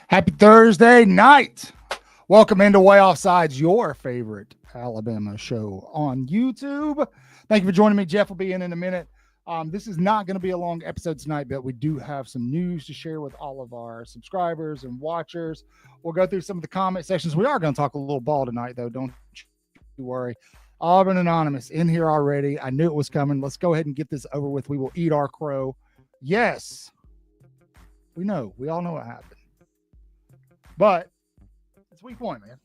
Happy Thursday night. Welcome into Waaaay Offsides, your favorite Alabama show on YouTube. Thank you for joining me. Jeff will be in a minute. This is not going to be a long episode tonight, but we do have some news to share with all of our subscribers and watchers. We'll go through some of the comment sections. We are going to talk a little ball tonight, though. Don't you worry. Auburn Anonymous in here already. I knew it was coming. Let's go ahead and get this over with. We will eat our crow. Yes, we know. We all know what happened. But it's week one, man.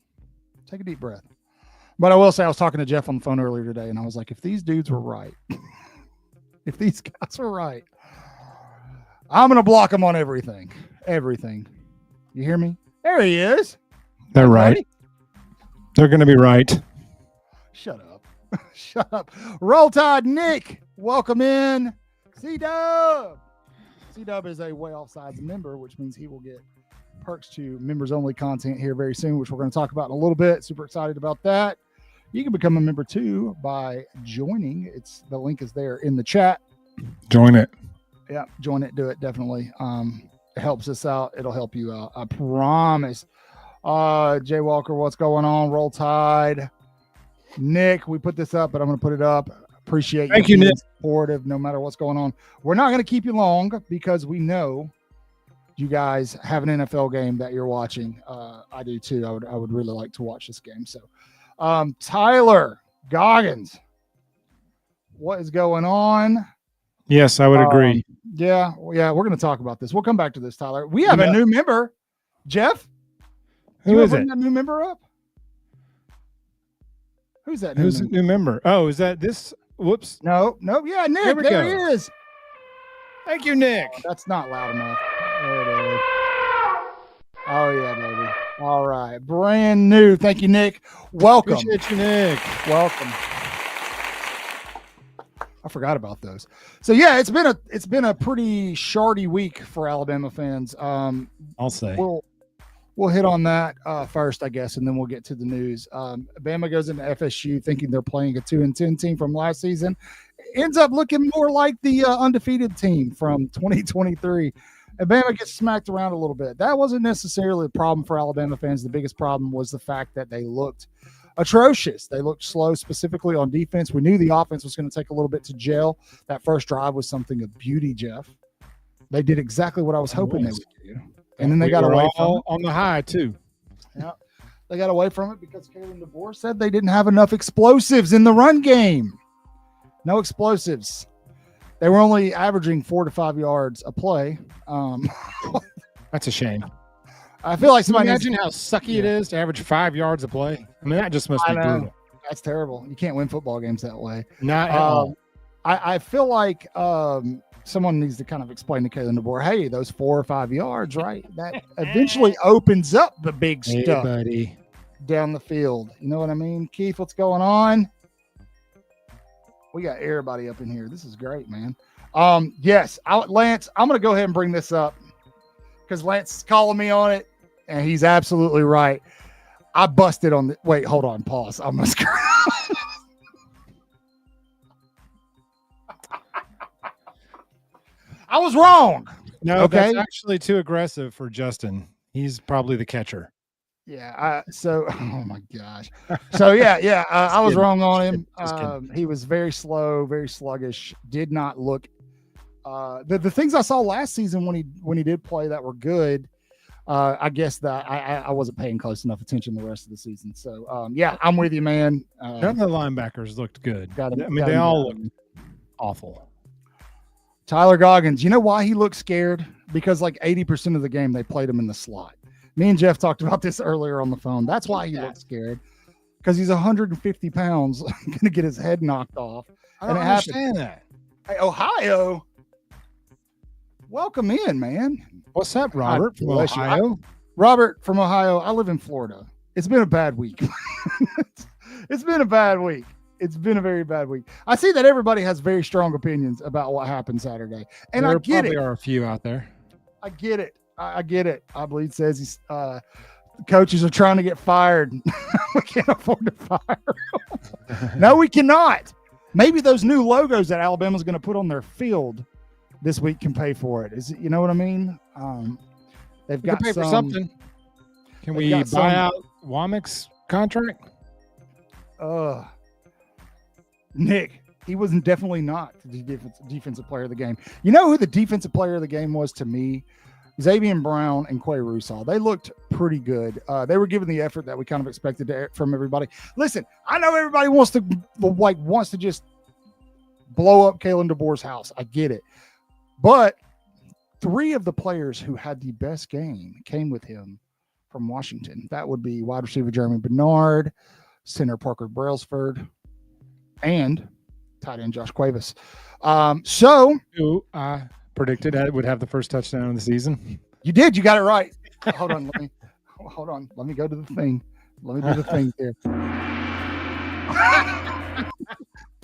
Take a deep breath. But I will say, I was talking to Jeff on the phone earlier today, and I was like, if these dudes were right, if these guys were right, I'm going to block them on everything. Everything. You hear me? There he is. They're right. They're going to be right. Shut up. Shut up. Roll Tide Nick, welcome in. C-Dub. C-Dub is a Waaaay Offsides member, which means he will get perks to members only content here very soon, which we're going to talk about in a little bit. Super excited about that. You can become a member too by joining. The link is there in the chat. Join it. Yeah, join it. Do it. Definitely. It helps us out. It'll help you out. I promise. Jay Walker, what's going on? Roll Tide. Nick, we put this up, but I'm going to put it up. Appreciate Thank you, Nick. Supportive no matter what's going on. We're not going to keep you long because we know you guys have an NFL game that you're watching. I do too. I would really like to watch this game. So, Tyler Goggins, what is going on? Yes, I would agree. Yeah, we're going to talk about this. We'll come back to this, Tyler. We have a new member, Jeff. Who is it? Bring that new member up. Who's that? Who's the new member? Oh, is that this? Whoops. No. Yeah, Nick. There he is. Thank you, Nick. That's not loud enough. There it is. Oh, yeah, baby. All right. Brand new. Thank you, Nick. Welcome. Appreciate you, Nick. Welcome. I forgot about those. So yeah, it's been a pretty shardy week for Alabama fans. I'll say. We'll hit on that first, I guess, and then we'll get to the news. Bama goes into FSU thinking they're playing a 2-10 team from last season. Ends up looking more like the undefeated team from 2023. And Bama gets smacked around a little bit. That wasn't necessarily a problem for Alabama fans. The biggest problem was the fact that they looked atrocious. They looked slow, specifically on defense. We knew the offense was going to take a little bit to gel. That first drive was something of beauty, Jeff. They did exactly what I was hoping they would do. And then they got away from it. On the high, too. Yeah. They got away from it because Kalen DeBoer said they didn't have enough explosives in the run game. No explosives. They were only averaging 4 to 5 yards a play. That's a shame. I feel like somebody imagine how sucky it is to average 5 yards a play. I mean, that just must be brutal. That's terrible. You can't win football games that way. Not at all. I feel like someone needs to kind of explain to Kalen DeBoer, hey, those 4 or 5 yards, right? That eventually opens up the big stuff down the field. You know what I mean? Keith, what's going on? We got everybody up in here. This is great, man. Yes, Lance, I'm going to go ahead and bring this up because Lance is calling me on it, and he's absolutely right. I busted on the – wait, hold on, pause. I'm going to I was wrong. No, that's actually too aggressive for Justin. He's probably the catcher. Yeah. Oh my gosh. So yeah. I was wrong on him. He was very slow, very sluggish. Did not look. The things I saw last season when he did play that were good. I guess that I wasn't paying close enough attention the rest of the season. So yeah, I'm with you, man. None of the linebackers looked good. They all looked awful. Tyler Goggins, you know why he looked scared? Because like 80% of the game they played him in the slot. Me and Jeff talked about this earlier on the phone. That's why he looked scared. Because he's 150 pounds, going to get his head knocked off. I don't understand that. Hey, Ohio, welcome in, man. What's up, Robert from Ohio? Robert from Ohio. I live in Florida. It's been a bad week. It's been a bad week. It's been a very bad week. I see that everybody has very strong opinions about what happened Saturday. And I get it. There are a few out there. I get it. I get it. I believe says he's coaches are trying to get fired. We can't afford to fire. No, we cannot. Maybe those new logos that Alabama's going to put on their field this week can pay for it. Is it, you know what I mean? They've got to pay for something. Can we buy out Womack's contract? Nick, he was definitely not the defensive player of the game. You know who the defensive player of the game was to me? Xavier Brown and Quay Russaw. They looked pretty good. They were given the effort that we kind of expected from everybody. Listen, I know everybody wants to just blow up Kalen DeBoer's house. I get it. But 3 of the players who had the best game came with him from Washington. That would be wide receiver Jeremy Bernard, center Parker Brailsford, and tight end Josh Cuevas. Who I predicted that would have the first touchdown of the season. You did. You got it right. Hold on. Let me go to the thing. Let me do the thing here.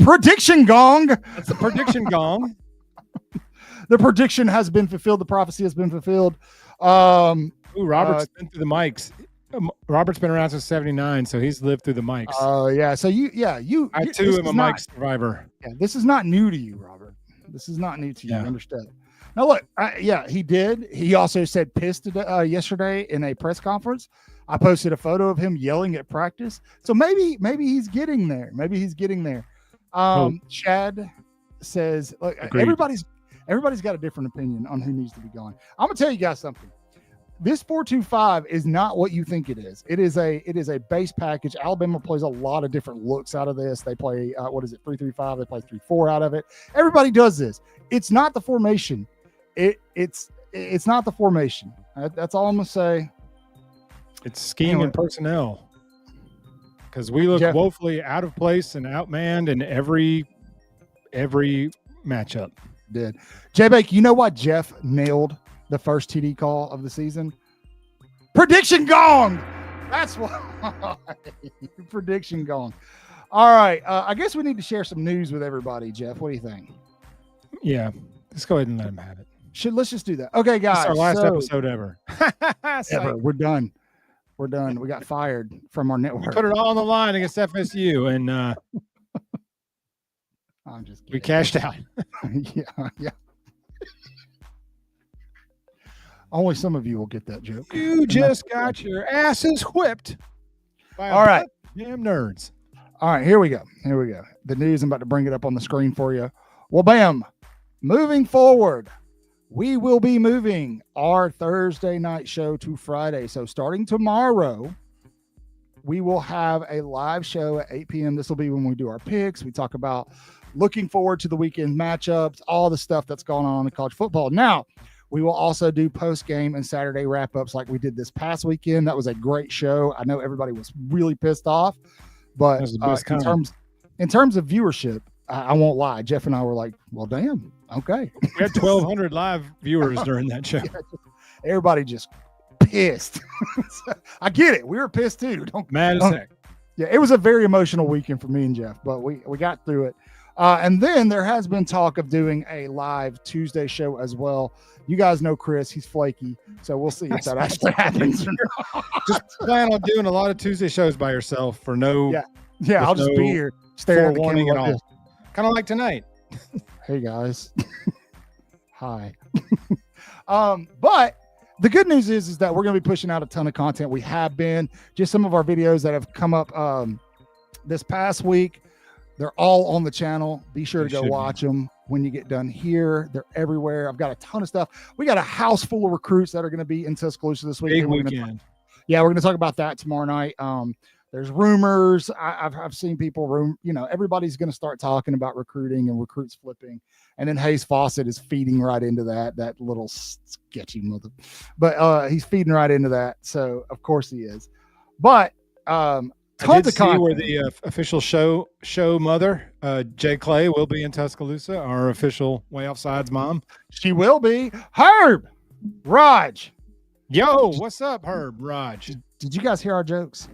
Prediction gong. That's the prediction gong. The prediction has been fulfilled. The prophecy has been fulfilled. Robert's been through the mics. Robert's been around since '79, so he's lived through the mics. Yeah. So I too am a mic survivor. Yeah, this is not new to you, Robert. This is not new to you. Understood. Now look, he did. He also said pissed yesterday in a press conference. I posted a photo of him yelling at practice. So maybe he's getting there. Chad says, look, everybody's got a different opinion on who needs to be gone. I'm gonna tell you guys something. This 4-2-5 is not what you think it is. It is a base package. Alabama plays a lot of different looks out of this. They play 3-3-5. They play 3-4 out of it. Everybody does this. It's not the formation. It's not the formation. That's all I'm gonna say. It's scheme and personnel. Because we look woefully out of place and outmanned in every matchup. Did J-Bake, you know why Jeff nailed the first TD call of the season? Prediction gong. That's why. Prediction gong. All right. I guess we need to share some news with everybody, Jeff. What do you think? Yeah. Let's go ahead and let him have it. Let's just do that. Okay, guys. It's our last episode ever. Ever. We're done. We're done. We got fired from our network. We put it all on the line against FSU, and I'm just kidding. We cashed out. Yeah. Only some of you will get that joke. You just got your asses whipped by all right, damn nerds. All right, here we go. The news, I'm about to bring it up on the screen for you. Well, bam. Moving forward, we will be moving our Thursday night show to Friday. So starting tomorrow, we will have a live show at 8 p.m. This will be when we do our picks. We talk about looking forward to the weekend matchups, all the stuff that's going on in college football. Now, we will also do post-game and Saturday wrap-ups like we did this past weekend. That was a great show. I know everybody was really pissed off, but in terms of viewership, I won't lie. Jeff and I were like, well, damn, okay. We had 1,200 live viewers during that show. Everybody just pissed. I get it. We were pissed too. Mad as heck. Yeah, it was a very emotional weekend for me and Jeff, but we got through it. And then there has been talk of doing a live Tuesday show as well. You guys know Chris. He's flaky. So we'll see if that actually happens or not. Just plan on doing a lot of Tuesday shows by yourself for no. Yeah, I'll just be here staring at the warning camera at all. Kind of like tonight. Hey, guys. Hi. But the good news is that we're going to be pushing out a ton of content. We have been. Just some of our videos that have come up this past week. They're all on the channel. Be sure to go watch them when you get done here. They're everywhere. I've got a ton of stuff. We got a house full of recruits that are going to be in Tuscaloosa this week. Big weekend. We're going to talk about that tomorrow night. There's rumors. I've seen people everybody's going to start talking about recruiting and recruits flipping. And then Hayes Fawcett is feeding right into that little sketchy mother. But he's feeding right into that. So of course he is. But tons of content. Where the official show mother, Jay Clay, will be in Tuscaloosa, our official Waaaay Offsides mom. She will be. Herb, Raj. Yo, what's up, Herb, Raj? Did you guys hear our jokes?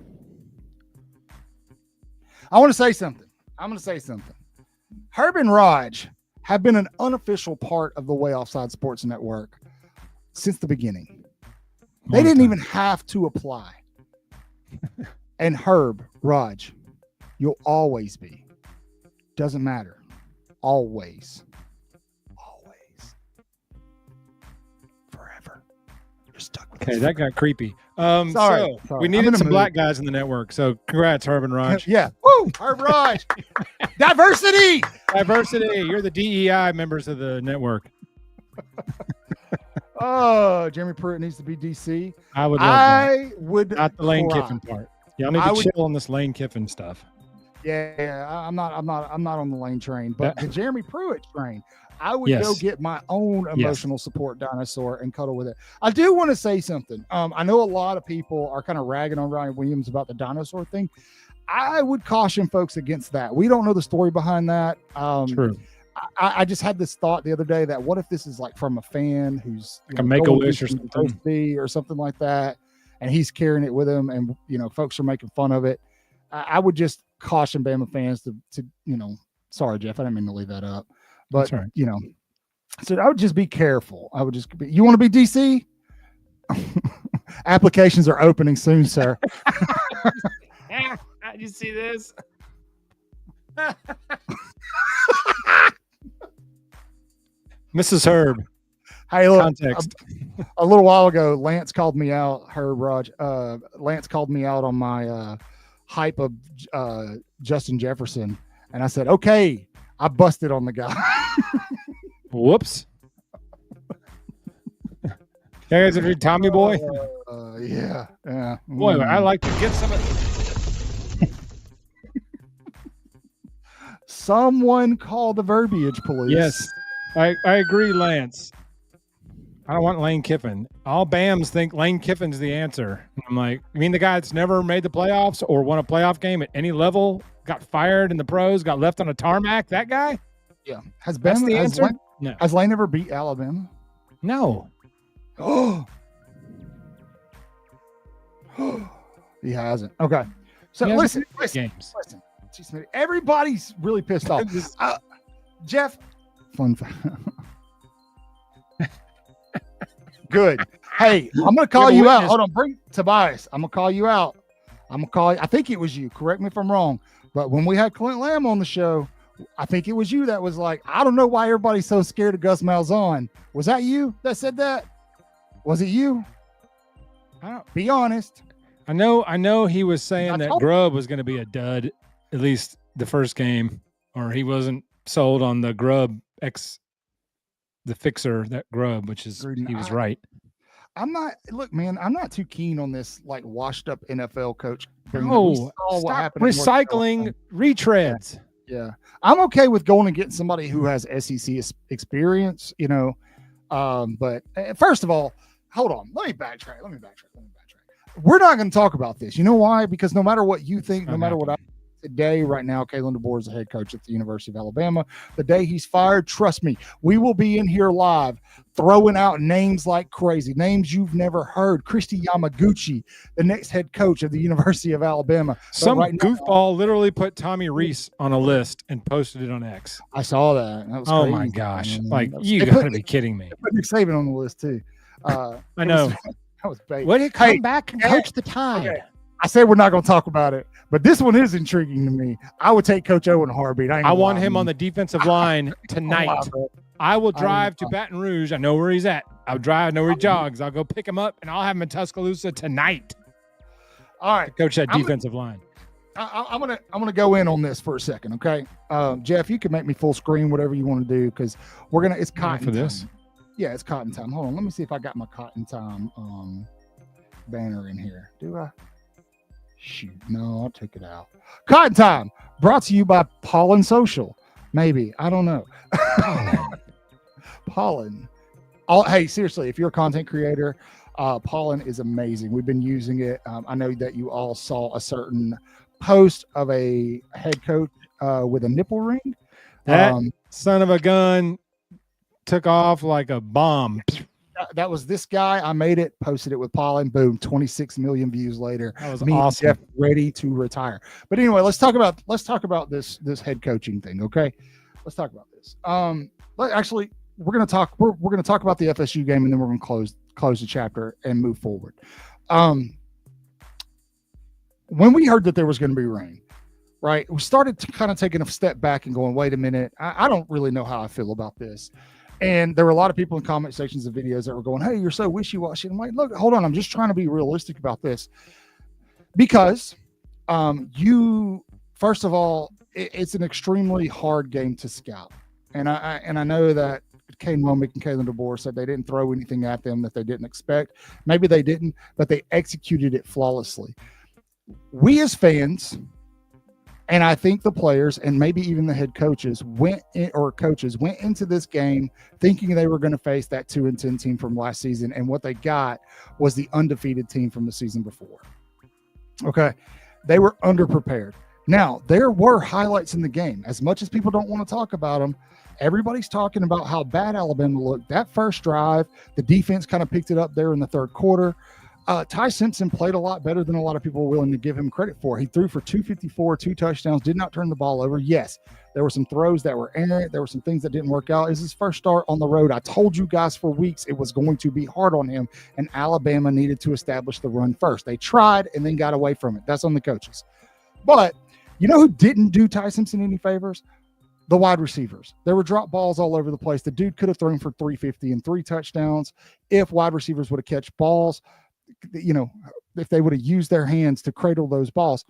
I want to say something. I'm going to say something. Herb and Raj have been an unofficial part of the Waaaay Offsides Sports Network since the beginning. They didn't even have to apply. And Herb, Raj, you'll always be. Doesn't matter. Always. Forever. You're stuck with Okay, that got creepy. Sorry. We needed some black guys in the network. So congrats, Herb and Raj. Yeah. Woo! Herb, Raj. Diversity. You're the DEI members of the network. Oh, Jeremy Pruitt needs to be DC. I would love that. Would not the Lane Kiffin part. Y'all need to chill on this Lane Kiffin stuff. Yeah, I'm not on the Lane train, but the Jeremy Pruitt train. I would go get my own emotional support dinosaur and cuddle with it. I do want to say something. I know a lot of people are kind of ragging on Ryan Williams about the dinosaur thing. I would caution folks against that. We don't know the story behind that. True. I just had this thought the other day that what if this is like from a fan who's like a Make-A-Wish or something, or something like that, and he's carrying it with him, and folks are making fun of it. I would just caution Bama fans to sorry, Jeff, I didn't mean to leave that up, but right. So I would just be careful. I would just be. You want to be DC? Applications are opening soon, sir. Did you see this? Mrs. Herb. Hey, look, context. A little while ago, Lance called me out. Herb, Raj. Lance called me out on my hype of Justin Jefferson, and I said, "Okay, I busted on the guy." Whoops. Hey, guys, if you're Tommy Boy. Yeah. Boy, I like to get some of. Someone call the verbiage police. Yes, I agree, Lance. I don't want Lane Kiffin. All BAMs think Lane Kiffin's the answer. I'm like, you mean the guy that's never made the playoffs or won a playoff game at any level, got fired in the pros, got left on a tarmac? That guy? Yeah. That's the answer? No. Has Lane ever beat Alabama? No. Oh. He hasn't. Okay. So listen. Everybody's really pissed off. Jeff, fun fact. Good. Hey, I'm going to call you out. Hold on, bring Tobias. I'm going to call you out. I think it was you. Correct me if I'm wrong. But when we had Clint Lamb on the show, I think it was you that was like, I don't know why everybody's so scared of Gus Malzahn. Was that you that said that? Was it you? Be honest. I know he was saying that Grubb was going to be a dud, at least the first game, or he wasn't sold on the Grubb the fixer, that Grubb, which is he was right. I'm not too keen on this like washed up NFL coach. Stop recycling retreads. Yeah. I'm okay with going and getting somebody who has SEC experience, but first of all, hold on. Let me backtrack. We're not going to talk about this. You know why? Because no matter what you think, no matter what I today, right now, Kalen DeBoer is the head coach at the University of Alabama. The day he's fired, trust me, we will be in here live throwing out names like crazy, names you've never heard. Christy Yamaguchi, the next head coach of the University of Alabama. Some goofball literally put Tommy Rees on a list and posted it on X. I saw that. That was crazy. My gosh. You got to be kidding me. Put Nick Saban on the list too. I know. That was bait. Would it come back and coach the Tide? Okay. I said we're not going to talk about it, but this one is intriguing to me. I would take Coach O in a heartbeat. I want him on the defensive line tonight. I will drive to Baton Rouge. I know where he's at. I'll drive. I know where he jogs. I'll go pick him up, and I'll have him in Tuscaloosa tonight. All right, coach that defensive line. I'm gonna go in on this for a second, okay? Jeff, you can make me full screen, whatever you want to do, because it's cotton for this. Time. Yeah, it's cotton time. Hold on, let me see if I got my cotton time banner in here. Do I? Shoot, no, I'll take it out. Cotton Time, brought to you by Pollen Social. Maybe, I don't know. Pollen. Hey, seriously, if you're a content creator, Pollen is amazing. We've been using it. I know that you all saw a certain post of a head coach with a nipple ring. That son of a gun took off like a bomb. That was this guy. I made it, posted it with Pollen. Boom, 26 million views later. That was Me awesome. And Jeff ready to retire. But anyway, let's talk about this head coaching thing. Okay, let's talk about this. Actually, we're gonna talk about the FSU game, and then we're gonna close the chapter and move forward. When we heard that there was going to be rain, right, we started to kind of taking a step back and going, wait a minute, I don't really know how I feel about this. And there were a lot of people in comment sections of videos that were going, hey, you're so wishy-washy. I'm like, look, hold on. I'm just trying to be realistic about this. Because first of all, it's an extremely hard game to scout. And I know that Kane Womack and Kalen DeBoer said they didn't throw anything at them that they didn't expect. Maybe they didn't, but they executed it flawlessly. We as fans, and I think the players and maybe even the head coaches went into this game thinking they were going to face that 2-10 team from last season. And what they got was the undefeated team from the season before. Okay. They were underprepared. Now, there were highlights in the game. As much as people don't want to talk about them, everybody's talking about how bad Alabama looked. That first drive, the defense kind of picked it up there in the third quarter. Ty Simpson played a lot better than a lot of people were willing to give him credit for. He threw for 254, 2 touchdowns, did not turn the ball over. Yes, there were some throws that were errant. There were some things that didn't work out. It was his first start on the road. I told you guys for weeks it was going to be hard on him, and Alabama needed to establish the run first. They tried and then got away from it. That's on the coaches. But you know who didn't do Ty Simpson any favors? The wide receivers. There were drop balls all over the place. The dude could have thrown for 350 and 3 touchdowns if wide receivers would have catch balls. If they would have used their hands to cradle those balls,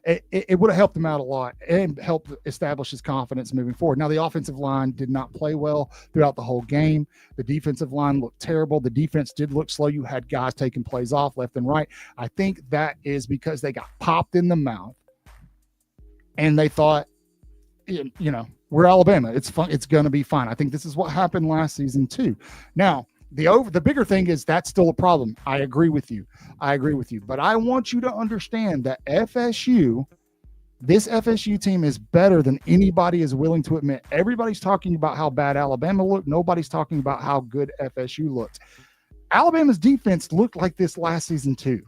it would have helped him out a lot and helped establish his confidence moving forward. Now, the offensive line did not play well throughout the whole game. The defensive line looked terrible. The defense did look slow. You had guys taking plays off left and right. I think that is because they got popped in the mouth and they thought, we're Alabama. It's fun. It's going to be fine. I think this is what happened last season too. Now, the bigger thing is that's still a problem. I agree with you. But I want you to understand that this FSU team is better than anybody is willing to admit. Everybody's talking about how bad Alabama looked. Nobody's talking about how good FSU looked. Alabama's defense looked like this last season too.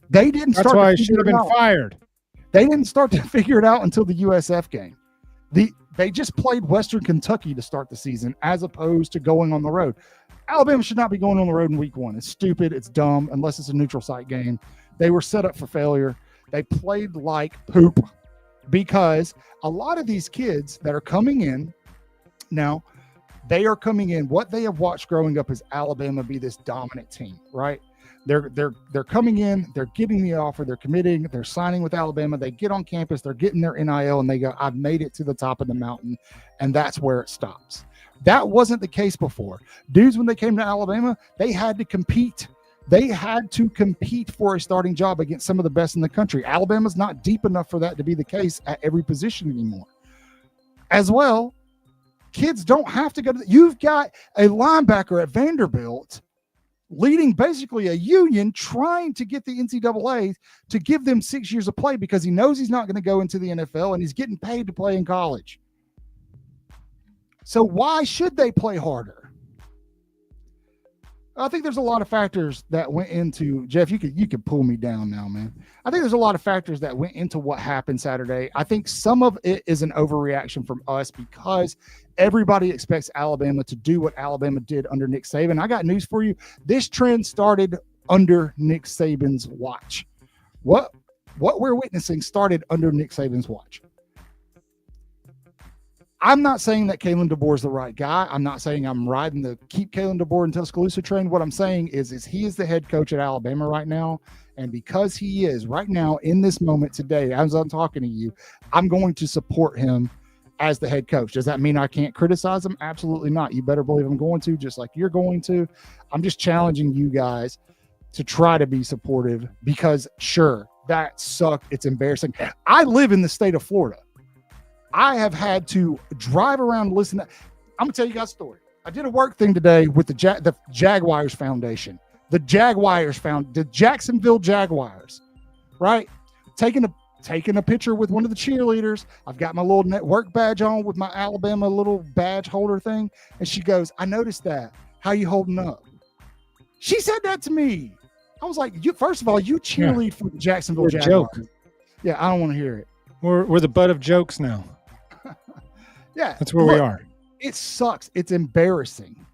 They didn't start. That's why he should have been fired. They didn't start to figure it out until the USF game. They just played Western Kentucky to start the season as opposed to going on the road. Alabama should not be going on the road in week 1. It's stupid. It's dumb unless it's a neutral site game. They were set up for failure. They played like poop because a lot of these kids that are coming in now, they are coming in. What they have watched growing up is Alabama be this dominant team, right? They're coming in, they're getting the offer, they're committing, they're signing with Alabama, they get on campus, they're getting their NIL, and they go, I've made it to the top of the mountain, and that's where it stops. That wasn't the case before. Dudes, when they came to Alabama, they had to compete. They had to compete for a starting job against some of the best in the country. Alabama's not deep enough for that to be the case at every position anymore. As well, kids don't have to go to you've got a linebacker at Vanderbilt leading basically a union trying to get the NCAA to give them 6 years of play because he knows he's not going to go into the NFL and he's getting paid to play in college. So why should they play harder? I think there's a lot of factors that went into, Jeff, you could pull me down now, man. I think there's a lot of factors that went into what happened Saturday. I think some of it is an overreaction from us because everybody expects Alabama to do what Alabama did under Nick Saban. I got news for you. This trend started under Nick Saban's watch. What we're witnessing started under Nick Saban's watch. I'm not saying that Kalen DeBoer is the right guy. I'm not saying I'm riding the keep Kalen DeBoer in Tuscaloosa train. What I'm saying is he is the head coach at Alabama right now. And because he is right now in this moment today, as I'm talking to you, I'm going to support him as the head coach. Does that mean I can't criticize him? Absolutely not. You better believe I'm going to, just like you're going to. I'm just challenging you guys to try to be supportive because sure, that sucked. It's embarrassing. I live in the state of Florida. I have had to drive around and listen. I'm going to tell you guys a story. I did a work thing today with the Jaguars Foundation. The Jacksonville Jaguars, right? Taking a picture with one of the cheerleaders. I've got my little network badge on with my Alabama little badge holder thing. And she goes, I noticed that. How you holding up? She said that to me. I was like, first of all, you cheerlead for the Jacksonville Jaguars. Joke. Yeah, I don't want to hear it. We're the butt of jokes now. Yeah. That's where we are. It sucks. It's embarrassing.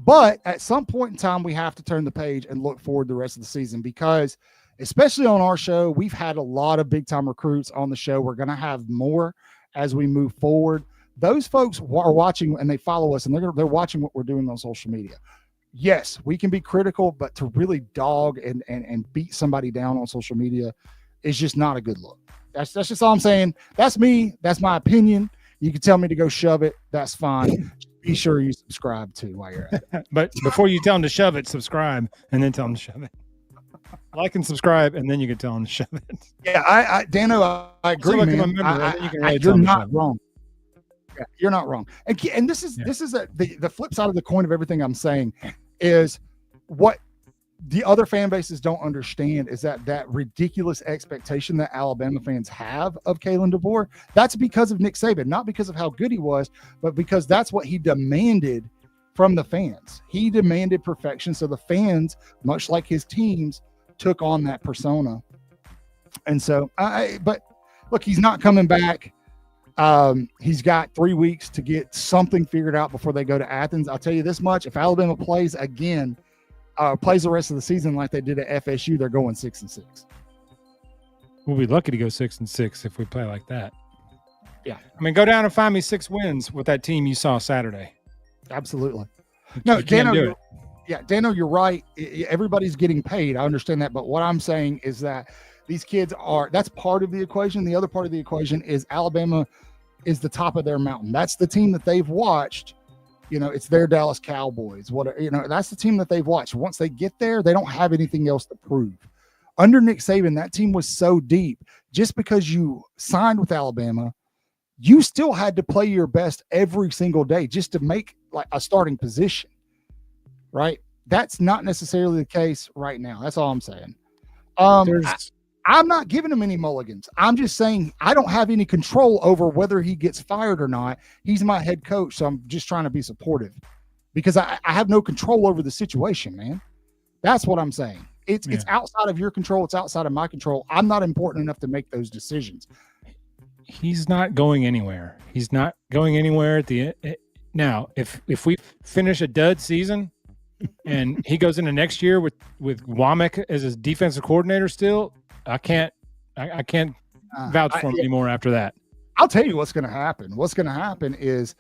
But at some point in time, we have to turn the page and look forward to the rest of the season because, especially on our show, we've had a lot of big-time recruits on the show. We're going to have more as we move forward. Those folks are watching and they follow us, and they're watching what we're doing on social media. Yes, we can be critical, but to really dog and beat somebody down on social media is just not a good look. That's just all I'm saying. That's me. That's my opinion. You can tell me to go shove it. That's fine. Be sure you subscribe too while you're at it. But before you tell them to shove it, subscribe and then tell them to shove it. Like and subscribe, and then you can tell them to shove it. Yeah, Dano, I agree, man. You're not wrong. Yeah, you're not wrong. And this is the flip side of the coin of everything I'm saying is what the other fan bases don't understand is that ridiculous expectation that Alabama fans have of Kalen DeBoer, that's because of Nick Saban, not because of how good he was, but because that's what he demanded from the fans. He demanded perfection. So the fans, much like his teams, took on that persona. And so, but look, he's not coming back. He's got 3 weeks to get something figured out before they go to Athens. I'll tell you this much. If Alabama plays again, plays the rest of the season like they did at FSU, they're going 6-6. We'll be lucky to go 6-6 if we play like that. Yeah. I mean, go down and find me 6 wins with that team you saw Saturday. Absolutely. No, Dano, Dano, you're right. Everybody's getting paid. I understand that. But what I'm saying is that these kids that's part of the equation. The other part of the equation is Alabama is the top of their mountain. That's the team that they've watched. You know, it's their Dallas Cowboys. That's the team that they've watched. Once they get there, they don't have anything else to prove. Under Nick Saban, that team was so deep. Just because you signed with Alabama, you still had to play your best every single day just to make like a starting position, right? That's not necessarily the case right now. That's all I'm saying. I'm not giving him any mulligans. I'm just saying I don't have any control over whether he gets fired or not. He's my head coach, so I'm just trying to be supportive because I have no control over the situation, man. That's what I'm saying. It's outside of your control. It's outside of my control. I'm not important enough to make those decisions. He's not going anywhere. He's not going anywhere at the end. Now, if we finish a dud season and he goes into next year with Womack as his defensive coordinator still, I can't vouch for him anymore after that. I'll tell you what's going to happen. What's going to happen is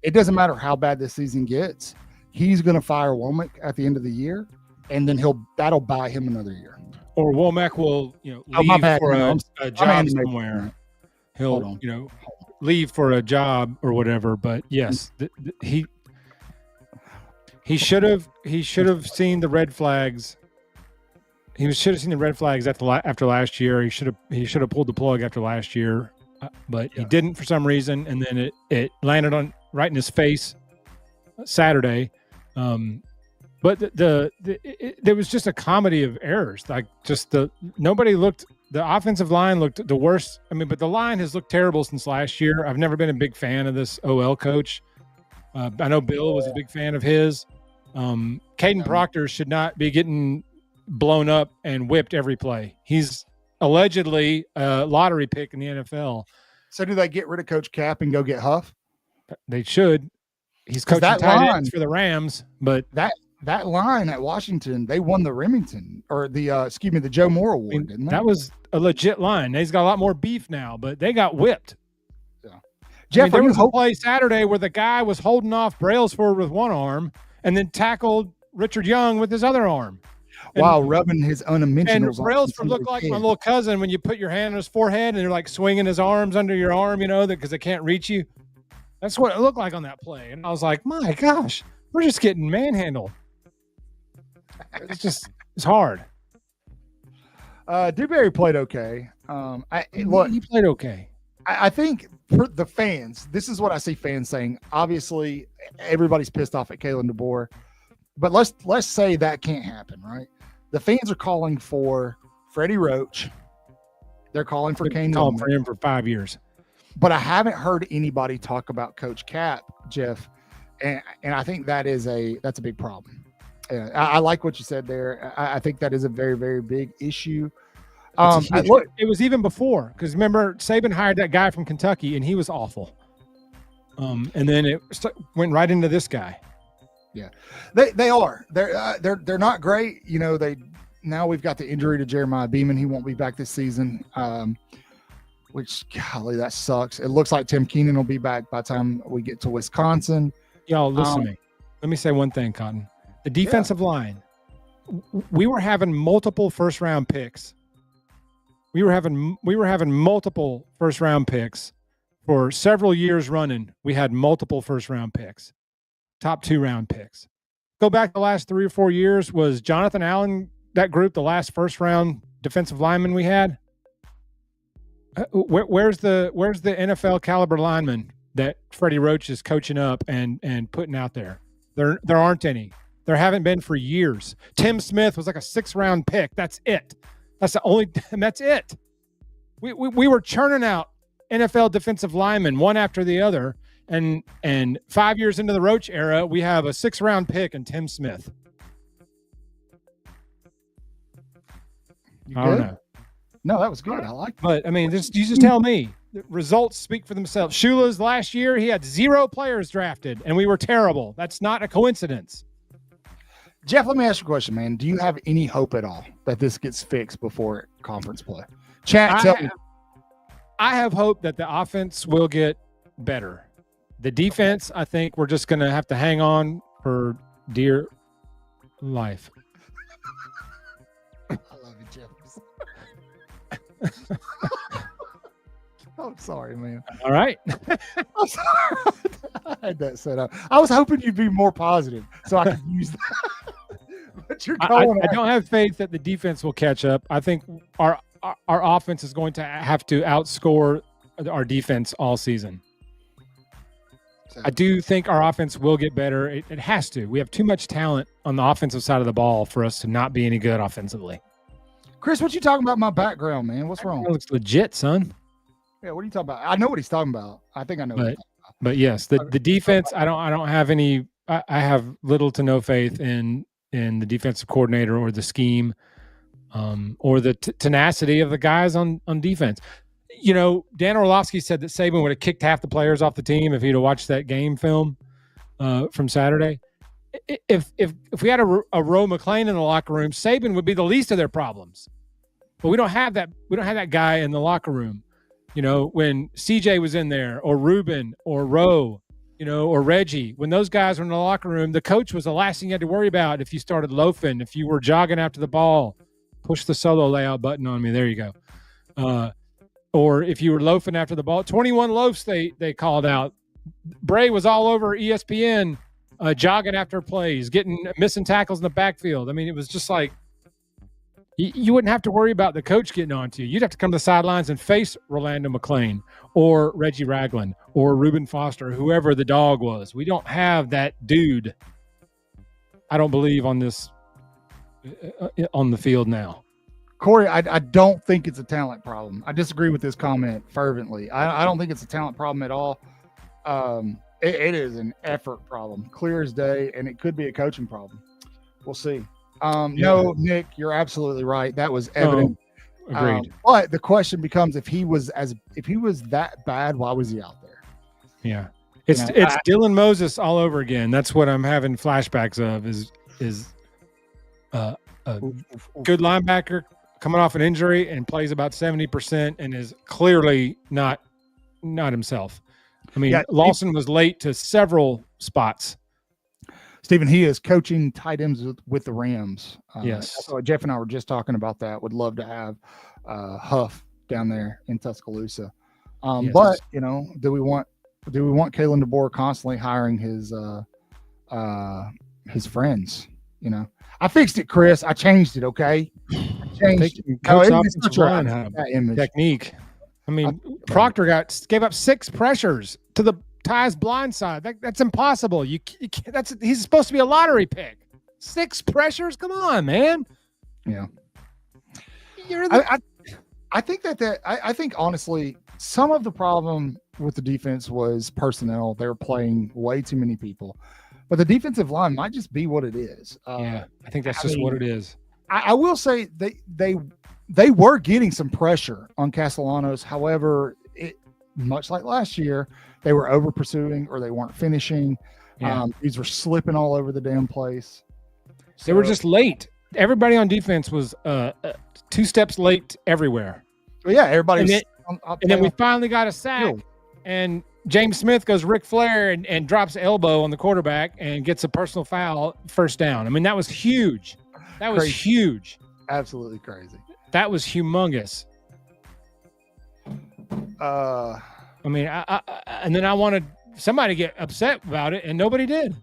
it doesn't matter how bad this season gets. He's going to fire Womack at the end of the year, and then that'll buy him another year. Or Womack will, leave for a job somewhere. He'll, leave for a job or whatever. But yes, he should have seen the red flags. He should have seen the red flags after last year. He should have pulled the plug after last year, but he didn't for some reason, and then it landed right in his face Saturday. But there was just a comedy of errors. Like nobody looked. The offensive line looked the worst. I mean, but the line has looked terrible since last year. I've never been a big fan of this OL coach. I know Bill was a big fan of his. Caden Proctor should not be getting blown up and whipped every play. He's allegedly a lottery pick in the NFL. So do they get rid of Coach Cap and go get Huff? They should. He's coaching tight ends for the Rams, but that line at Washington, they won the Remington or the Joe Moore Award, didn't they? That was a legit line. They've got a lot more beef now, but they got whipped. Yeah. Jeff, there was a play Saturday where the guy was holding off Brailsford with one arm and then tackled Richard Young with his other arm. While rubbing his unmentionables. And Brailsford looked like my little cousin when you put your hand on his forehead and they're like swinging his arms under your arm, because they can't reach you. That's what it looked like on that play. And I was like, my gosh, we're just getting manhandled. It's hard. Dewberry played okay. He played okay. I think for the fans, this is what I see fans saying. Obviously, everybody's pissed off at Kalen DeBoer, but let's say that can't happen, right? The fans are calling for Freddie Roach. They're calling for Kane. Calling for him for 5 years. But I haven't heard anybody talk about Coach Cap, Jeff, and I think that's a big problem. I like what you said there. I think that is a very, very big issue. It was even before, because remember Saban hired that guy from Kentucky and he was awful. And then it went right into this guy. Yeah, they are. They're not great. Now we've got the injury to Jeremiah Beeman. He won't be back this season. Which, golly, that sucks. It looks like Tim Keenan will be back by the time we get to Wisconsin. Y'all, listen to me. Let me say one thing, Cotton. The defensive line, we were having multiple first-round picks. We were having multiple first-round picks for several years running. We had multiple first-round picks, top 2-round picks. Go back the last 3 or 4 years. Was Jonathan Allen, that group, the last first-round defensive lineman we had? Where's the NFL caliber lineman that Freddie Roach is coaching up and putting out there? There aren't any. There haven't been for years. Tim Smith was like a 6th-round pick. That's it. That's it. We were churning out NFL defensive linemen one after the other, and 5 years into the Roach era, we have a 6th-round pick in Tim Smith. I don't know. No, that was good. I like that. But, I mean, you just tell me. The results speak for themselves. Shula's last year, he had 0 players drafted, and we were terrible. That's not a coincidence. Jeff, let me ask you a question, man. Do you have any hope at all that this gets fixed before conference play? Chat, tell me. I have hope that the offense will get better. The defense, I think we're just going to have to hang on for dear life. I love you, Jeff. I'm sorry, man. All right. I'm sorry. I had that set up. I was hoping you'd be more positive so I could use that. But you're going I don't have faith that the defense will catch up. I think our offense is going to have to outscore our defense all season. I do think our offense will get better. It has to. We have too much talent on the offensive side of the ball for us to not be any good offensively. Chris, what you talking about my background, man? What's wrong? It looks legit, son. Yeah, what are you talking about? I know what he's talking about. I think I know what he's talking about. But yes, the defense, I don't have any I have little to no faith in the defensive coordinator or the scheme. or the tenacity of the guys on defense. You know, Dan Orlovsky said that Saban would have kicked half the players off the team if he'd have watched that game film from Saturday. If we had a Roe McClain in the locker room, Saban would be the least of their problems. But we don't have that. We don't have that guy in the locker room. You know, when CJ was in there, or Ruben, or Roe, you know, or Reggie, when those guys were in the locker room, the coach was the last thing you had to worry about. If you started loafing, if you were jogging after the ball, push the solo layout button on me. There you go. Or if you were loafing after the ball, 21 loafs they called out. Bray was all over ESPN, jogging after plays, missing tackles in the backfield. I mean, it was just like you wouldn't have to worry about the coach getting on to you. You'd have to come to the sidelines and face Rolando McClain or Reggie Ragland or Reuben Foster, whoever the dog was. We don't have that dude, I don't believe, on the field now. Corey, I don't think it's a talent problem. I disagree with this comment fervently. I don't think it's a talent problem at all. It is an effort problem, clear as day, and it could be a coaching problem. We'll see. No, Nick, you're absolutely right. That was evident. Agreed. But the question becomes, if he was that bad, why was he out there? Yeah, it's Dylan Moses all over again. That's what I'm having flashbacks of. Is a good linebacker coming off an injury and plays about 70% and is clearly not himself. I mean, Lawson was late to several spots. Stephen, he is coaching tight ends with the Rams. Yes. So Jeff and I were just talking about that. Would love to have Huff down there in Tuscaloosa. Yes. But, you know, do we want Kalen DeBoer constantly hiring his friends? You know, I fixed it, Chris. I changed it. Okay. Technique. I mean, Proctor gave up 6 pressures to the Ty's blind side. That's impossible. You can't, he's supposed to be a lottery pick. 6 pressures? Come on, man. Yeah. I think I think honestly, some of the problem with the defense was personnel. They were playing way too many people, but the defensive line might just be what it is. I think that's what it is. I will say they were getting some pressure on Castellanos. However, much like last year, they were over pursuing or they weren't finishing. Yeah. These were slipping all over the damn place. They were just late. Everybody on defense was 2 steps late everywhere. Well, yeah, everybody. And then we finally got a sack, and James Smith goes Ric Flair and drops elbow on the quarterback and gets a personal foul, first down. I mean, that was huge. That was huge. Absolutely crazy. That was humongous. I mean, and then I wanted somebody to get upset about it, and nobody did. I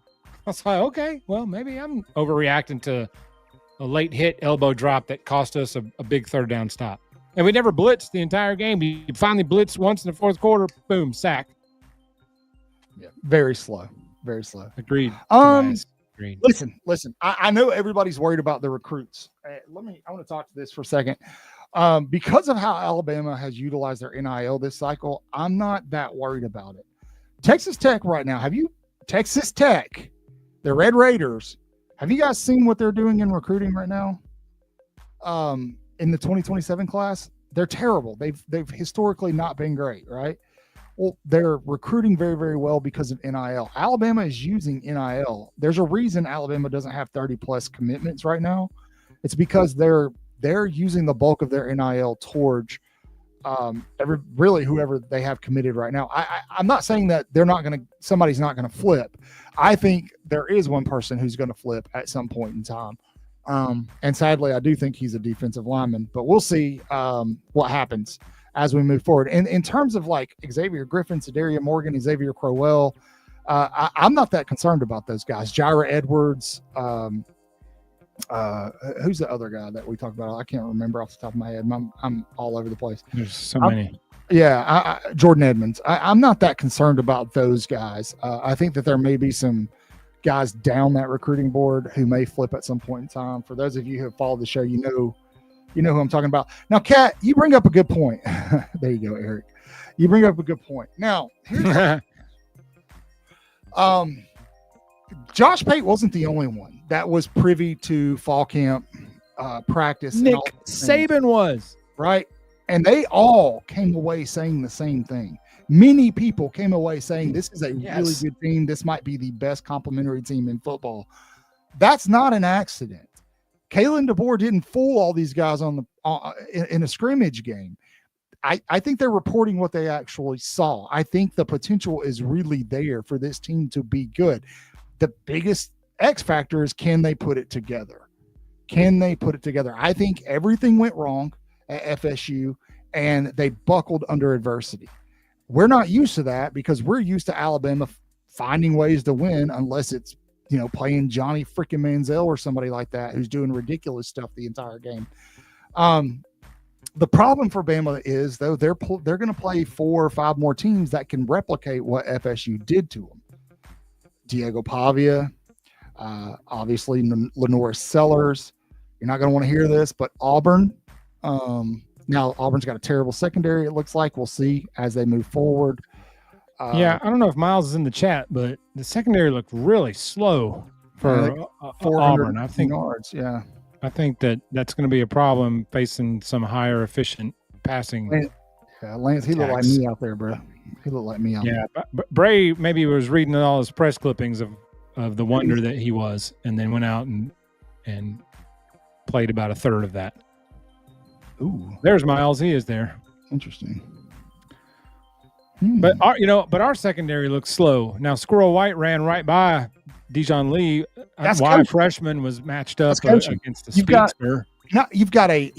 was like, okay, well, maybe I'm overreacting to a late hit elbow drop that cost us a big 3rd down stop. And we never blitzed the entire game. We finally blitzed once in the 4th quarter. Boom, sack. Yeah, very slow. Very slow. Agreed. Agreed. Listen. I know everybody's worried about the recruits. I want to talk to this for a second. Because of how Alabama has utilized their NIL this cycle, I'm not that worried about it. Texas Tech right now, Texas Tech, the Red Raiders, have you guys seen what they're doing in recruiting right now? In the 2027 class, they're terrible. They've historically not been great, right? Well, they're recruiting very, very well because of NIL. Alabama is using NIL. There's a reason Alabama doesn't have 30+ commitments right now. It's because they're using the bulk of their NIL towards whoever they have committed right now. I'm not saying that somebody's not going to flip. I think there is one person who's going to flip at some point in time. And sadly, I do think he's a defensive lineman, but we'll see what happens as we move forward. And in terms of like Xavier Griffin, Sadaria Morgan, Xavier Crowell, I'm not that concerned about those guys. Jaira Edwards, who's the other guy that we talked about? I can't remember off the top of my head. I'm all over the place. There's so many. Yeah, Jordan Edmonds. I'm not that concerned about those guys. I think that there may be some guys down that recruiting board who may flip at some point in time. For those of you who have followed the show, you know who I'm talking about. Now, Kat, you bring up a good point. There you go, Eric. You bring up a good point. Now, here's Mm-hmm. Josh Pate wasn't the only one that was privy to fall camp practice. Nick and all those things, Saban was. right? And they all came away saying the same thing. Many people came away saying this is a really good team. This might be the best complementary team in football. That's not an accident. Kalen DeBoer didn't fool all these guys on the in a scrimmage game. I think they're reporting what they actually saw. I think the potential is really there for this team to be good. The biggest X factor is, can they put it together? Can they put it together? I think everything went wrong at FSU and they buckled under adversity. We're not used to that because we're used to Alabama finding ways to win, unless it's, playing Johnny freaking Manziel or somebody like that who's doing ridiculous stuff the entire game. The problem for Bama is, though, they're going to play 4 or 5 more teams that can replicate what FSU did to them. Diego Pavia, obviously Lenora Sellers. You're not going to want to hear this, but Auburn. Now Auburn's got a terrible secondary. It looks like. We'll see as they move forward. I don't know if Miles is in the chat, but the secondary looked really slow for Auburn. I think yards. Yeah. I think that's going to be a problem facing some higher efficient passing. Lance, he looked like me out there, bro. He looked like me out there. Yeah, but Bray maybe was reading all his press clippings of the wonder that he was, and then went out and played about a third of that. Ooh, there's Miles. He is there. Interesting. But our secondary looks slow. Now Squirrel White ran right by Dijon Lee. That's why freshman was matched up against the speedster. You've got a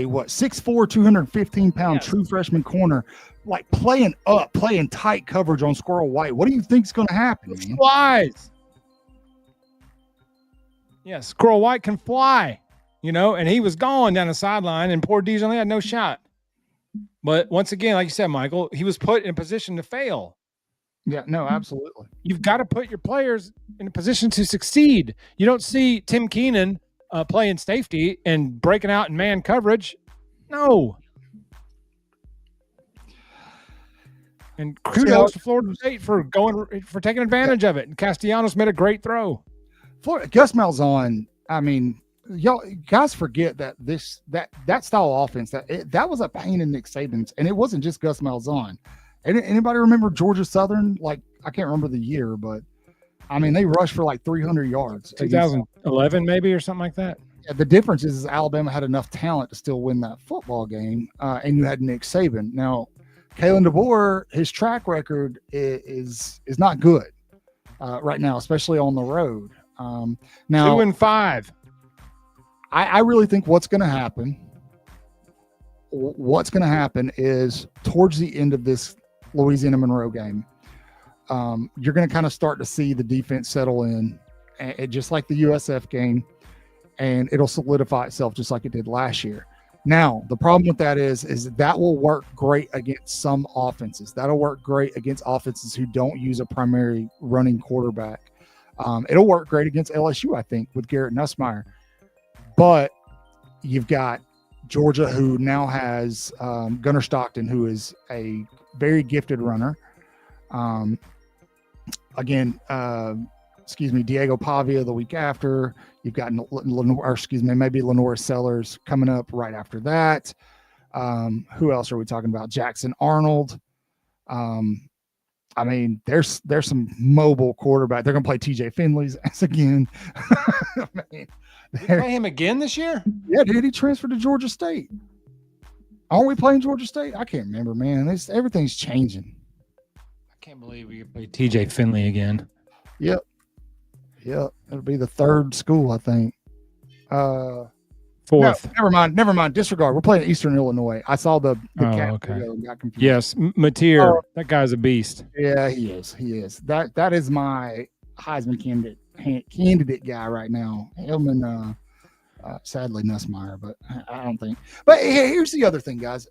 what, 6'4", 215-pound true freshman corner, like playing tight coverage on Squirrel White. What do you think's going to happen? He flies. Yeah, Squirrel White can fly. And he was gone down the sideline, and poor Dijon Lee had no shot. But once again, like you said, Michael, he was put in a position to fail. Yeah, no, absolutely. You've got to put your players in a position to succeed. You don't see Tim Keenan playing safety and breaking out in man coverage. No. And kudos to Florida State for taking advantage of it. And Castellanos made a great throw. Gus Malzahn, I mean, y'all guys forget that that style of offense, that was a pain in Nick Saban's, and it wasn't just Gus Malzahn. Anybody remember Georgia Southern? Like, I can't remember the year, but I mean, they rushed for like 300 yards. 2011 maybe, or something like that. Yeah, the difference is Alabama had enough talent to still win that football game, and you had Nick Saban. Now, Kalen DeBoer, his track record is not good right now, especially on the road. Now 2-5. I really think what's going to happen is towards the end of this Louisiana Monroe game, you're going to kind of start to see the defense settle in, just like the USF game, and it'll solidify itself just like it did last year. Now, the problem with that is that will work great against some offenses. That'll work great against offenses who don't use a primary running quarterback. It'll work great against LSU, I think, with Garrett Nussmeier. But you've got Georgia, who now has Gunnar Stockton, who is a very gifted runner. Diego Pavia the week after. You've got maybe Lenora Sellers coming up right after that. Who else are we talking about? Jackson Arnold. I mean, there's some mobile quarterback. They're going to play TJ Finley's ass again. I mean, did they play him again this year? Yeah, dude, he transferred to Georgia State. Aren't we playing Georgia State? I can't remember, man. Everything's changing. I can't believe we play TJ Finley again. Yep. It'll be the third school, I think. Fourth. No, never mind. Disregard. We're playing Eastern Illinois. I saw the cat okay. video and got confused. Yes, Mateer. That guy's a beast. Yeah, he is. That is my Heisman candidate guy right now. Him and sadly Nussmeier, but I don't think. But here's the other thing, guys.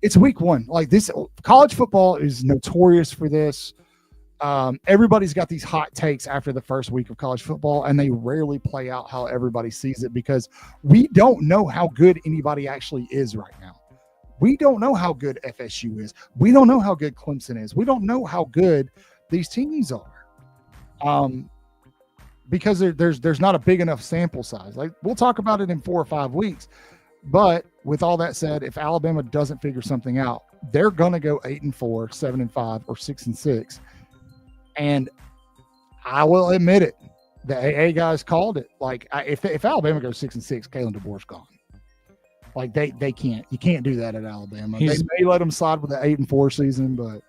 It's week 1. Like this, college football is notorious for this. Everybody's got these hot takes after the first week of college football, and they rarely play out how everybody sees it because we don't know how good anybody actually is right now. We don't know how good FSU is. We don't know how good Clemson is. We don't know how good these teams are. because there's not a big enough sample size. Like we'll talk about it in 4 or 5 weeks. But with all that said, if Alabama doesn't figure something out, they're gonna go 8-4, 7-5, or 6-6. And I will admit it, the AA guys called it. Like if Alabama goes 6-6, Kalen DeBoer's gone. Like they can't. You can't do that at Alabama. They may let them slide with the 8-4 season, but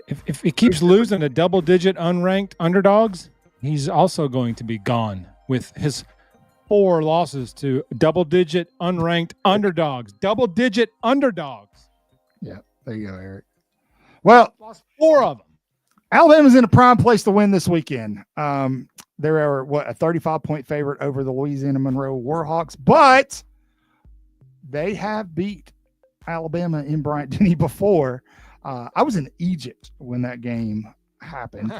if he keeps losing to double-digit unranked underdogs, he's also going to be gone with his 4 losses to double-digit unranked underdogs. Double-digit underdogs. Yeah, there you go, Eric. Well, lost 4 of them. Alabama's in a prime place to win this weekend. They're a 35-point favorite over the Louisiana Monroe Warhawks, but they have beat Alabama in Bryant-Denny before. I was in Egypt when that game happened.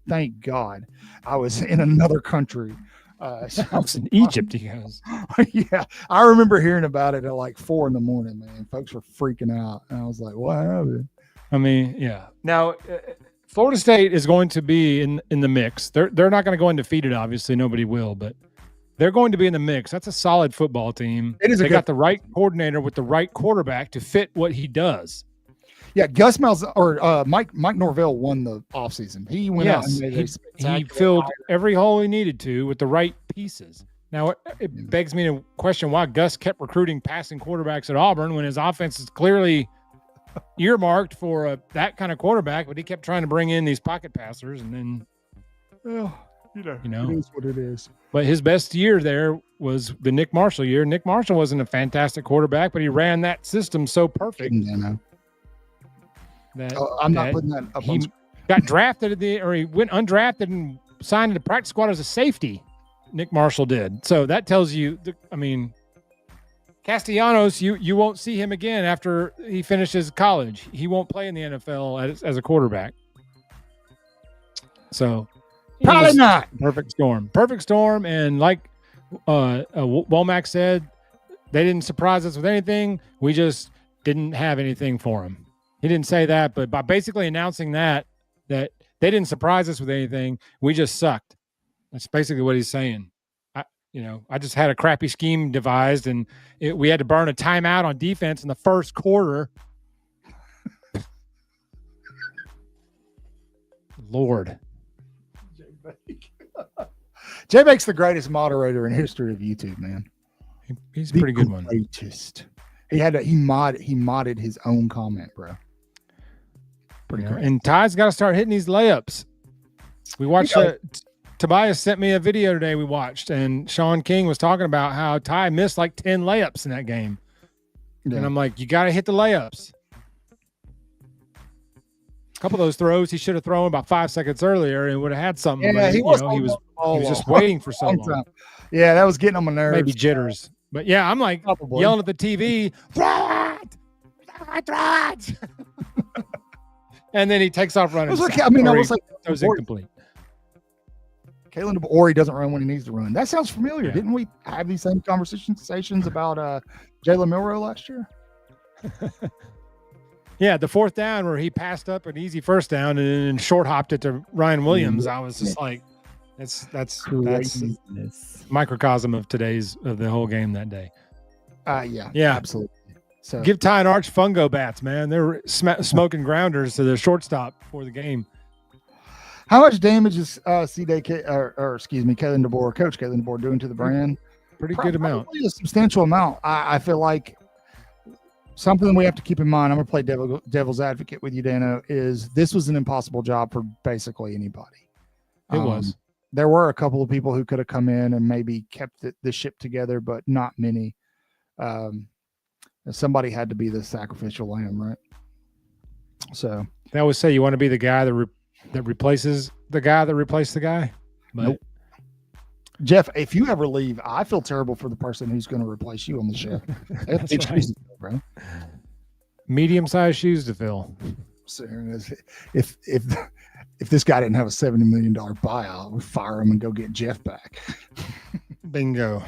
Thank God I was in another country. I was in Egypt, he goes. Yeah, I remember hearing about it at like 4 a.m, man. Folks were freaking out. And I was like, what happened? I mean, yeah. Now, Florida State is going to be in the mix. They're not going to go undefeated, obviously. Nobody will, but they're going to be in the mix. That's a solid football team. They got the right coordinator with the right quarterback to fit what he does. Yeah, Gus Malzahn or Mike Norvell won the offseason. He went out and made he filled every hole he needed to with the right pieces. Now, it begs me to question why Gus kept recruiting passing quarterbacks at Auburn when his offense is clearly earmarked for that kind of quarterback, but he kept trying to bring in these pocket passers, and then, well, you know, it is what it is. But his best year there was the Nick Marshall year. Nick Marshall wasn't a fantastic quarterback, but he ran that system so perfect. I'm not putting that up. He got drafted he went undrafted and signed to the practice squad as a safety. Nick Marshall did. So that tells you, Castellanos, you won't see him again after he finishes college. He won't play in the NFL as a quarterback. So probably not. Perfect storm. And like Womack said, they didn't surprise us with anything. We just didn't have anything for him. He didn't say that, but by basically announcing that they didn't surprise us with anything, we just sucked. That's basically what he's saying. I just had a crappy scheme devised, and we had to burn a timeout on defense in the first quarter. Lord. J-Bake's the greatest moderator in history of YouTube, man. He's a pretty good one. Greatest. He modded his own comment, bro. Pretty great. And Ty's got to start hitting these layups. We watched Tobias sent me a video today we watched, and Sean King was talking about how Ty missed like 10 layups in that game. Yeah. And I'm like, you got to hit the layups. A couple of those throws he should have thrown about 5 seconds earlier and would have had something. Yeah, he was just waiting for so long. Yeah, that was getting on my nerves. Maybe jitters. But yeah, I'm like yelling at the TV, throw it! And then he takes off running. I was like, it was incomplete. Kalen DeBoer doesn't run when he needs to run. That sounds familiar. Yeah. Didn't we have these same conversations about Jalen Milroe last year? Yeah, the 4th down where he passed up an easy first down and then short hopped it to Ryan Williams. I was just like, that's microcosm of the whole game that day. Yeah, absolutely. So give Ty and Arch fungo bats, man. They're smoking grounders to the shortstop before the game. How much damage is Coach Kalen DeBoer doing to the brand? Pretty good amount. A substantial amount. I feel like something we have to keep in mind. I'm going to play devil's advocate with you, Dano. Is this was an impossible job for basically anybody. It was. There were a couple of people who could have come in and maybe kept the ship together, but not many. Somebody had to be the sacrificial lamb, right? So they always say you want to be the guy that replaces the guy that replaced the guy. But nope. Jeff, if you ever leave, I feel terrible for the person who's going to replace you on the show. That's right. Bro. Medium-sized shoes to fill. So if this guy didn't have a $70 million buyout, we'd fire him and go get Jeff back. Bingo.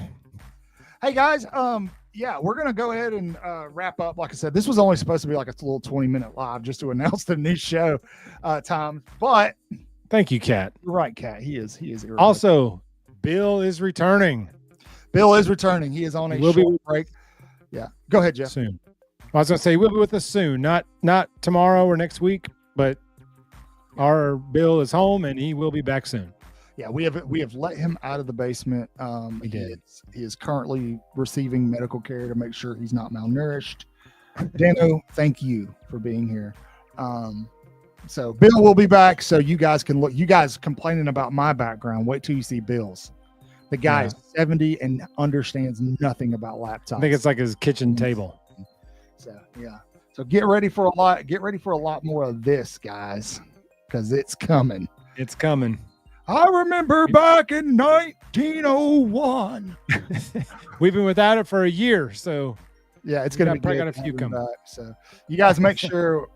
Hey guys, we're going to go ahead and wrap up. Like I said, this was only supposed to be like a little 20-minute live just to announce the new show time. But Thank you, Kat. You're right, Cat. He is irreplaceable. Also, Bill is returning. Bill is returning. He is on a short break. Yeah. Go ahead, Jeff. Soon. I was going to say, we'll be with us soon. Not tomorrow or next week, but our Bill is home and he will be back soon. Yeah, we have let him out of the basement. He is currently receiving medical care to make sure he's not malnourished. Dano, thank you for being here. So Bill will be back, so you guys can look. You guys complaining about my background, wait till you see Bill's. The guy is 70 and understands nothing about laptops. I think it's like his kitchen table. So yeah. So get ready for a lot more of this, guys, because it's coming. It's coming. I remember back in 1901. We've been without it for a year, so yeah, it's gonna be probably good got a few coming. back. So you guys make sure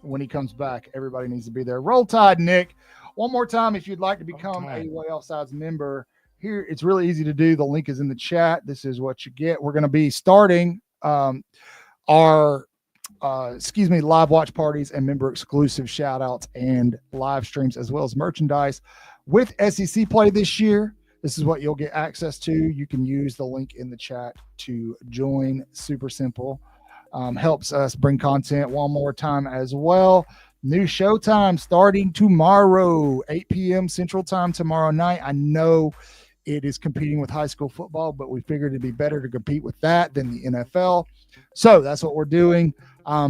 when he comes back, everybody needs to be there. Roll Tide, Nick. One more time, if you'd like to become a Waaaay Offsides member, here it's really easy to do. The link is in the chat. This is what you get. We're going to be starting our live watch parties and member exclusive shout outs and live streams, as well as merchandise with SEC play this year. This is what you'll get access to. You can use the link in the chat to join. Super simple. Helps us bring content one more time as well. New showtime starting tomorrow, 8 p.m. Central Time tomorrow night. I know it is competing with high school football, but we figured it'd be better to compete with that than the NFL. So that's what we're doing.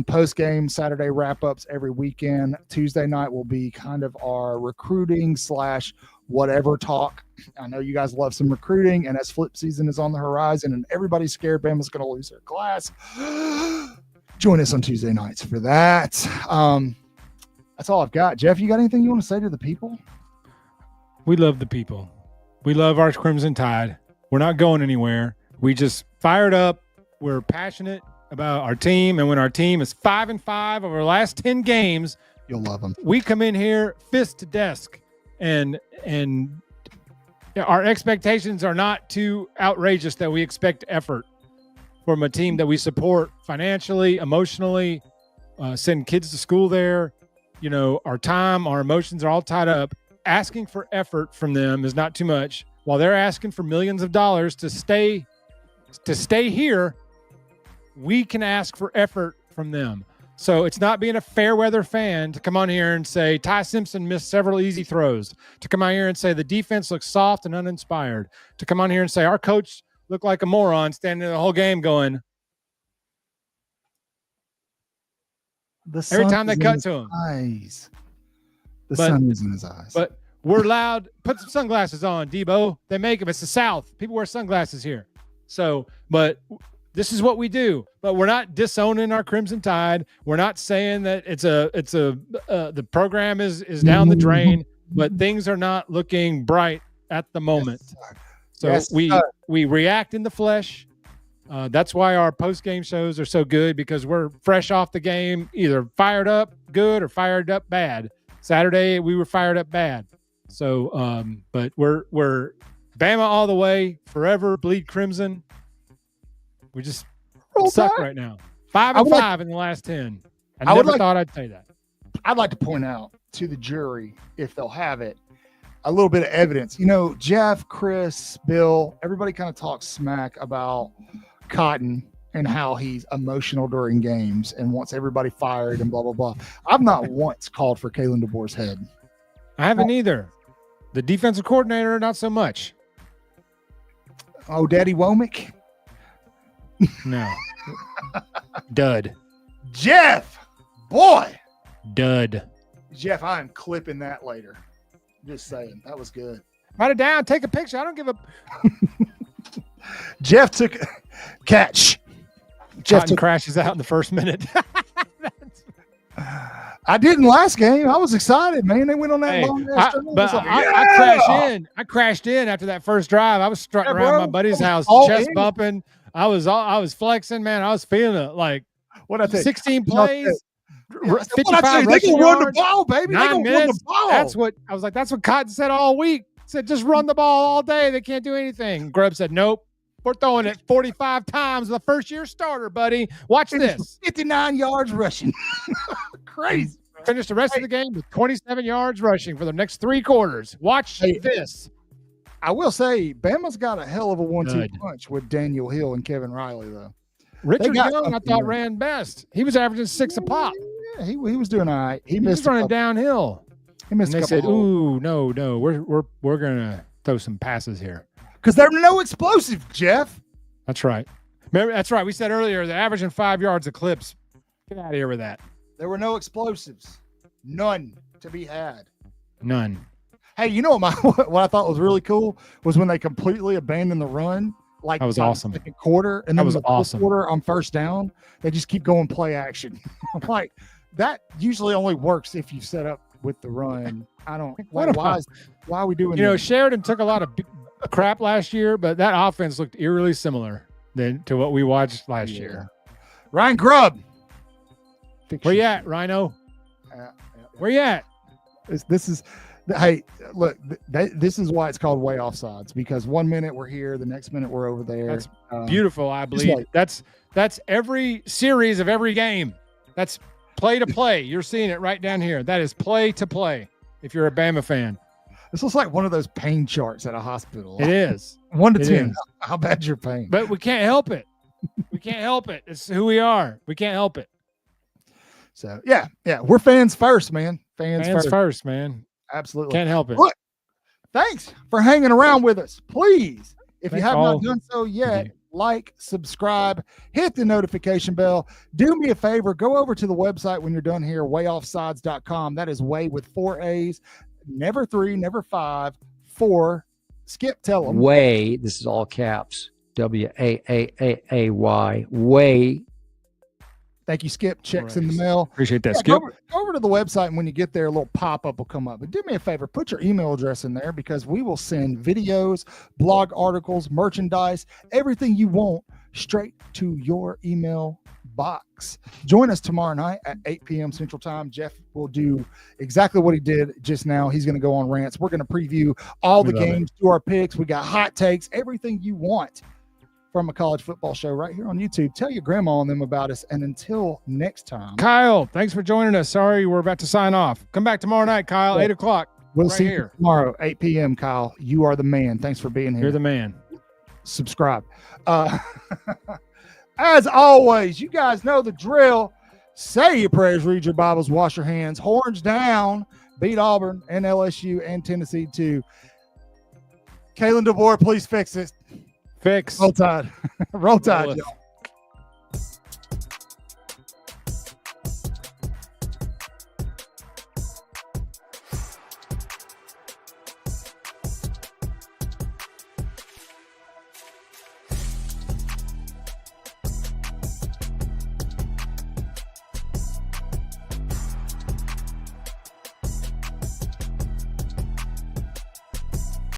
Post-game Saturday wrap-ups every weekend. Tuesday night will be kind of our recruiting / whatever talk. I know you guys love some recruiting, and as flip season is on the horizon and everybody's scared Bama's going to lose their class, join us on Tuesday nights for that. That's all I've got. Jeff, you got anything you want to say to the people? We love the people. We love our Crimson Tide. We're not going anywhere. We just fired up. We're passionate about our team, and when our team is 5-5 over the last 10 games, you'll love them. We come in here fist to desk, and our expectations are not too outrageous that we expect effort from a team that we support financially, emotionally, send kids to school there. You know, our time, our emotions are all tied up. Asking for effort from them is not too much, while they're asking for millions of dollars to stay here. We can ask for effort from them. So it's not being a fair weather fan to come on here and say Ty Simpson missed several easy throws, to come on here and say the defense looks soft and uninspired, to come on here and say our coach looked like a moron standing there the whole game going. Every time they cut to him. The sun is in his eyes. But we're loud. Put some sunglasses on, Debo. They make them. It's the South. People wear sunglasses here. So, but this is what we do. But we're not disowning our Crimson Tide. We're not saying that the program is down the drain, but things are not looking bright at the moment. Yes, so we react in the flesh. That's why our post-game shows are so good, because we're fresh off the game, either fired up good or fired up bad. Saturday we were fired up bad. So, but we're Bama all the way, forever, bleed crimson. We just suck right now. 5-5 in the last 10. I never thought I'd say that. I'd like to point out to the jury, if they'll have it, a little bit of evidence. You know, Jeff, Chris, Bill, everybody kind of talks smack about Cotton and how he's emotional during games and wants everybody fired and blah, blah, blah. I've not once called for Kalen DeBoer's head. I haven't either. The defensive coordinator, not so much. Oh, Daddy Womack? No. Dud. Jeff, boy. Dud. Jeff, I am clipping that later. Just saying. That was good. Write it down. Take a picture. I don't give a... Jeff took a catch. Jeff crashes out in the first minute. I didn't last game. I was excited, man. They went on that long drive. I crashed in after that first drive. I was strutting around my buddy's house, chest bumping. I was flexing, man. I was feeling it. Like, what I think? 16 plays, 55 rushing yards, they gonna run the ball, baby. 9 minutes. Run the ball. That's what I was like. That's what Cotton said all week. Said just run the ball all day. They can't do anything. Grubb said nope. We're throwing it 45 times. The first year starter, buddy. Watch this. 59 yards rushing. Crazy. Bro. Finish the rest of the game with 27 yards rushing for the next 3 quarters. Watch this. I will say, Bama's got a hell of a 1-2 Good. punch with Daniel Hill and Kevin Riley, though. Richard got Young, I something thought, there. ran best. He was averaging 6 a pop. Yeah, he was doing all right. He He was missed a running couple. downhill. He missed And a they said, couple. "Ooh, no, we're gonna throw some passes here." Because there are no explosive, Jeff. That's right. Remember, that's right. We said earlier they're averaging 5 yards a clips. Get out of here with that. There were no explosives. None to be had. None. Hey, you know what I thought was really cool was when they completely abandoned the run. Like That was by the awesome. second quarter, and That then was the fourth awesome. quarter on first down, they just keep going play action. I'm like, that usually only works if you set up with the run. I don't. What Why are we doing? You know, this? Sheridan took a lot of crap last year, but that offense looked eerily similar to what we watched last year. Ryan Grubb. Where you at, Rhino? Where you at? This is. Hey, look. This is why it's called Waaaay Offsides, because 1 minute we're here, the next minute we're over there. That's beautiful, I believe. like- That's every series of every game. That's play to play. You're seeing it right down here. That is play to play. If you're a Bama fan, This looks like one of those pain charts at a hospital. it is. 1 to It 10. is. How bad your pain? But we can't help it. We can't help it. It's who we are. We can't help it. So yeah, we're fans first, man. Fans Fans first. first, man. Absolutely. Can't help it. Look, thanks for hanging around with us. Please, if you Thank have all not done so of yet, you. like, subscribe, hit the notification bell. Do me a favor, go over to the website when you're done here, waayoffsides.com. That is way with 4 A's, never 3, never 5, 4. Skip, tell them. Way, this is all caps, WAAAAY, way. Thank you, Skip. Checks in the Christ. mail. Appreciate that, Yeah, Skip. go over to the website, and when you get there, a little pop-up will come up. But do me a favor, put your email address in there, because we will send videos, blog articles, merchandise, everything you want straight to your email box. Join us tomorrow night at 8 p.m. Central Time. Jeff will do exactly what he did just now. He's going to go on rants. We're going to preview all the We love it. games, do our picks. We got hot takes, everything you want from a college football show right here on YouTube. Tell your grandma and them about us. And until next time, Kyle, thanks for joining us. Sorry, we're about to sign off. Come back tomorrow night, Kyle, Yeah. 8 o'clock. we'll right see you here. tomorrow, 8 p.m. Kyle, you are the man. Thanks for being here. You're the man. Subscribe. As always, you guys know the drill. Say your prayers, read your Bibles, wash your hands. Horns down. Beat Auburn and LSU and Tennessee too. Kalen DeBoer, please fix it. Fix. Roll Tide. Roll Tide, Roll it. y'all.